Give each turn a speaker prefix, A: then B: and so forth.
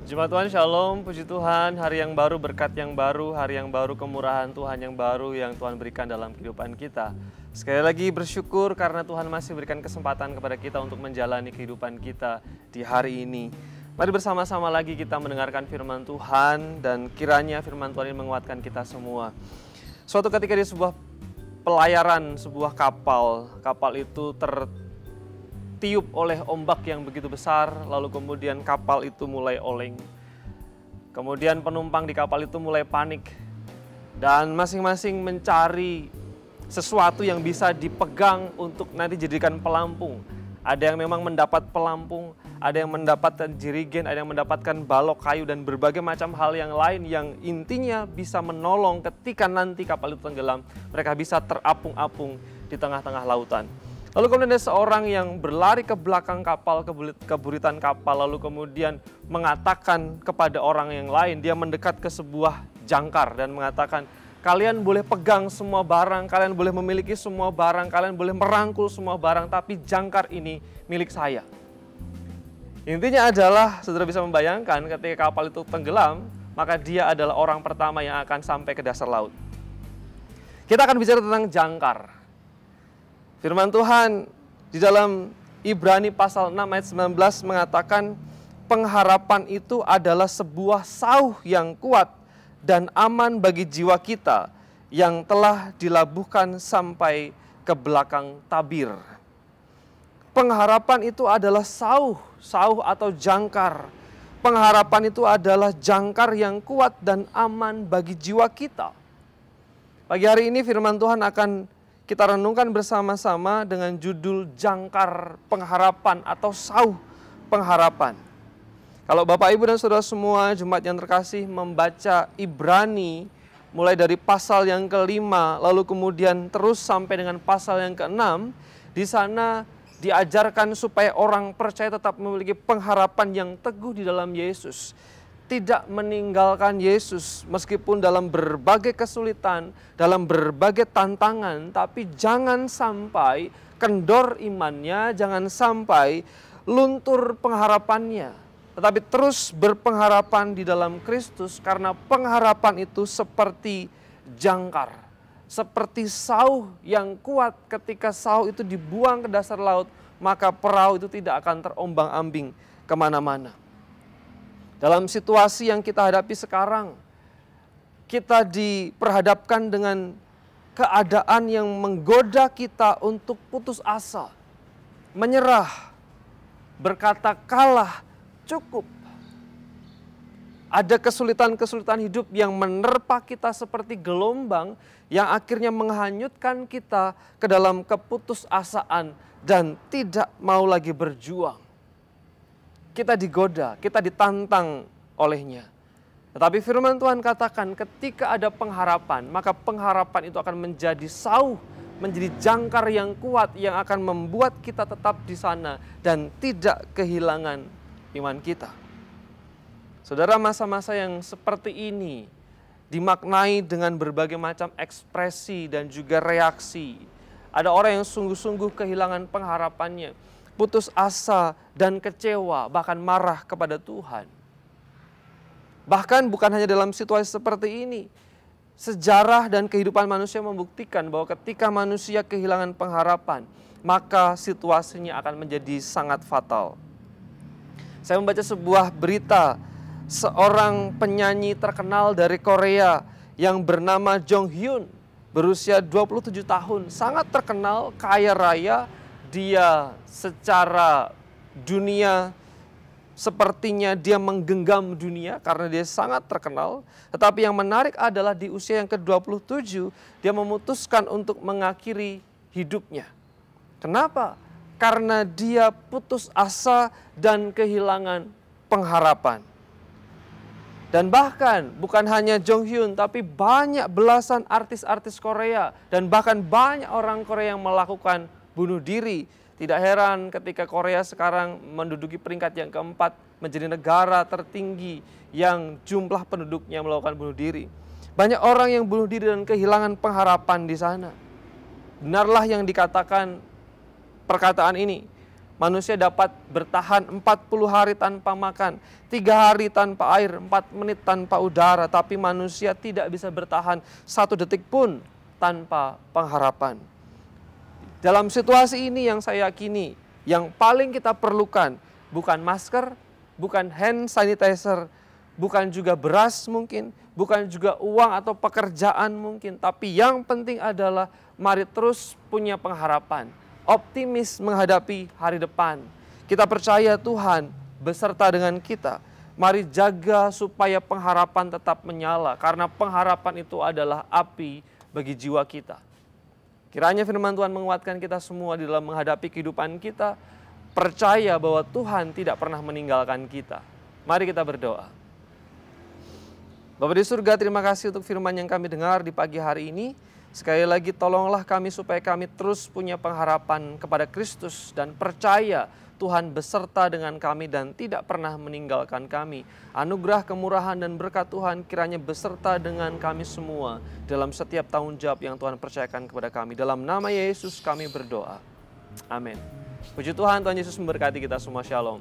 A: Jemaat Tuhan, Shalom, puji Tuhan, hari yang baru, berkat yang baru, hari yang baru, kemurahan Tuhan yang baru yang Tuhan berikan dalam kehidupan kita. Sekali lagi bersyukur karena Tuhan masih berikan kesempatan kepada kita untuk menjalani kehidupan kita di hari ini. Mari bersama-sama lagi kita mendengarkan firman Tuhan dan kiranya firman Tuhan ini menguatkan kita semua. Suatu ketika di sebuah pelayaran, sebuah kapal itu tiup oleh ombak yang begitu besar, lalu kemudian kapal itu mulai oleng. Kemudian penumpang di kapal itu mulai panik dan masing-masing mencari sesuatu yang bisa dipegang untuk nanti jadikan pelampung. Ada yang memang mendapat pelampung, ada yang mendapatkan jerigen, ada yang mendapatkan balok kayu dan berbagai macam hal yang lain yang intinya bisa menolong ketika nanti kapal itu tenggelam, mereka bisa terapung-apung di tengah-tengah lautan. Lalu kemudian ada seorang yang berlari ke belakang kapal, ke buritan kapal, lalu kemudian mengatakan kepada orang yang lain, dia mendekat ke sebuah jangkar dan mengatakan, kalian boleh pegang semua barang, kalian boleh memiliki semua barang, kalian boleh merangkul semua barang, tapi jangkar ini milik saya. Intinya adalah, saudara bisa membayangkan ketika kapal itu tenggelam, maka dia adalah orang pertama yang akan sampai ke dasar laut. Kita akan bicara tentang jangkar. Firman Tuhan di dalam Ibrani pasal 6 ayat 19 mengatakan pengharapan itu adalah sebuah sauh yang kuat dan aman bagi jiwa kita yang telah dilabuhkan sampai ke belakang tabir. Pengharapan itu adalah sauh atau jangkar. Pengharapan itu adalah jangkar yang kuat dan aman bagi jiwa kita. Pagi hari ini firman Tuhan akan kita renungkan bersama-sama dengan judul jangkar pengharapan atau sauh pengharapan. Kalau Bapak, Ibu, dan Saudara semua jemaat yang terkasih membaca Ibrani mulai dari pasal yang ke-5 lalu kemudian terus sampai dengan pasal yang ke-6, di sana diajarkan supaya orang percaya tetap memiliki pengharapan yang teguh di dalam Yesus. Tidak meninggalkan Yesus meskipun dalam berbagai kesulitan, dalam berbagai tantangan, tapi jangan sampai kendor imannya, jangan sampai luntur pengharapannya, tetapi terus berpengharapan di dalam Kristus karena pengharapan itu seperti jangkar, seperti sauh yang kuat. Ketika sauh itu dibuang ke dasar laut, maka perahu itu tidak akan terombang-ambing kemana-mana. Dalam situasi yang kita hadapi sekarang, kita diperhadapkan dengan keadaan yang menggoda kita untuk putus asa, menyerah, berkata kalah, cukup. Ada kesulitan-kesulitan hidup yang menerpa kita seperti gelombang yang akhirnya menghanyutkan kita ke dalam keputusasaan dan tidak mau lagi berjuang. Kita digoda, kita ditantang olehnya. Tetapi firman Tuhan katakan ketika ada pengharapan, maka pengharapan itu akan menjadi sauh, menjadi jangkar yang kuat yang akan membuat kita tetap di sana dan tidak kehilangan iman kita. Saudara, masa-masa yang seperti ini dimaknai dengan berbagai macam ekspresi dan juga reaksi. Ada orang yang sungguh-sungguh kehilangan pengharapannya, putus asa dan kecewa, bahkan marah kepada Tuhan. Bahkan bukan hanya dalam situasi seperti ini. Sejarah dan kehidupan manusia membuktikan bahwa ketika manusia kehilangan pengharapan, maka situasinya akan menjadi sangat fatal. Saya membaca sebuah berita, seorang penyanyi terkenal dari Korea yang bernama Jong Hyun, berusia 27 tahun, sangat terkenal, kaya raya. Dia secara dunia sepertinya dia menggenggam dunia karena dia sangat terkenal. Tetapi yang menarik adalah di usia yang ke-27 dia memutuskan untuk mengakhiri hidupnya. Kenapa? Karena dia putus asa dan kehilangan pengharapan. Dan bahkan bukan hanya Jong Hyun, tapi banyak belasan artis-artis Korea dan bahkan banyak orang Korea yang melakukan bunuh diri. Tidak heran ketika Korea sekarang menduduki peringkat yang keempat menjadi negara tertinggi yang jumlah penduduknya melakukan bunuh diri. Banyak orang yang bunuh diri dan kehilangan pengharapan di sana. Benarlah yang dikatakan perkataan ini, Manusia dapat bertahan 40 hari tanpa makan, 3 hari tanpa air, 4 menit tanpa udara. Tapi manusia tidak bisa bertahan 1 detik pun tanpa pengharapan. Dalam situasi ini yang saya yakini, yang paling kita perlukan bukan masker, bukan hand sanitizer, bukan juga beras mungkin, bukan juga uang atau pekerjaan mungkin. Tapi yang penting adalah mari terus punya pengharapan, optimis menghadapi hari depan. Kita percaya Tuhan beserta dengan kita. Mari jaga supaya pengharapan tetap menyala, karena pengharapan itu adalah api bagi jiwa kita. Kiranya firman Tuhan menguatkan kita semua di dalam menghadapi kehidupan kita. Percaya bahwa Tuhan tidak pernah meninggalkan kita. Mari kita berdoa. Bapa di surga, terima kasih untuk firman yang kami dengar di pagi hari ini. Sekali lagi tolonglah kami supaya kami terus punya pengharapan kepada Kristus dan percaya Tuhan beserta dengan kami dan tidak pernah meninggalkan kami. Anugerah, kemurahan dan berkat Tuhan kiranya beserta dengan kami semua dalam setiap tanggung jawab yang Tuhan percayakan kepada kami. Dalam nama Yesus kami berdoa. Amin. Puji Tuhan, Tuhan Yesus memberkati kita semua. Shalom.